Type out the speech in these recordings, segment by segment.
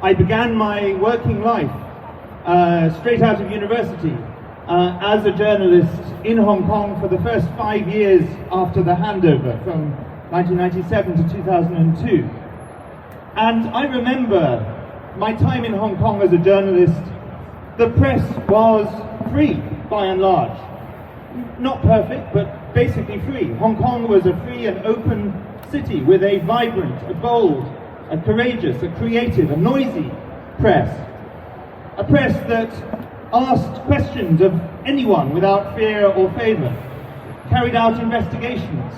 I began my working life straight out of university as a journalist in Hong Kong for the first 5 years after the handover from 1997 to 2002. And I remember my time in Hong Kong as a journalist. The press was free, by and large. Not perfect, but basically free. Hong Kong was a free and open city with a vibrant, a bold, a courageous, a creative, a noisy press. A press that asked questions of anyone without fear or favour, carried out investigations,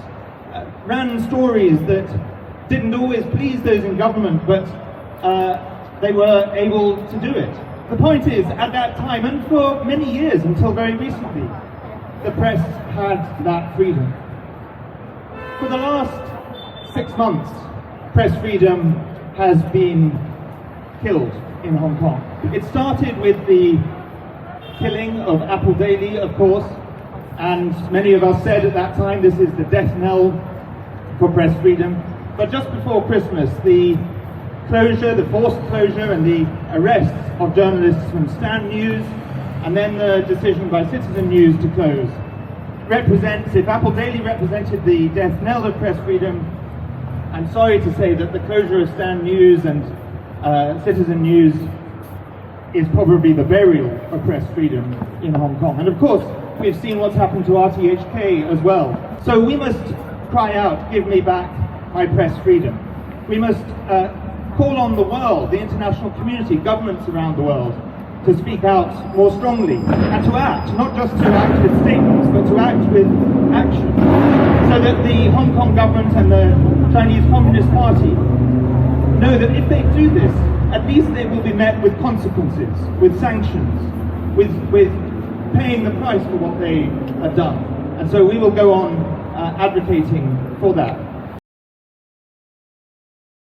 ran stories that didn't always please those in government, but they were able to do it. The point is, at that time, and for many years until very recently, the press had that freedom. For the last 6 months, press freedom has been killed in Hong Kong. It started with the killing of Apple Daily, of course, and many of us said at that time this is the death knell for press freedom. But just before Christmas, the closure, the forced closure and the arrests of journalists from Stan News, and then the decision by Citizen News to close, represents, if Apple Daily represented the death knell of press freedom, I'm sorry to say that the closure of Stan News and Citizen News is probably the burial of press freedom in Hong Kong. And of course, we've seen what's happened to RTHK as well. So we must cry out, give me back my press freedom. We must call on the world, the international community, governments around the world, to speak out more strongly and to act, not just to act with statements, but to act with action, so that the Hong Kong government and the Chinese Communist Party know that if they do this, at least they will be met with consequences, with sanctions, with paying the price for what they have done. And so we will go on advocating for that.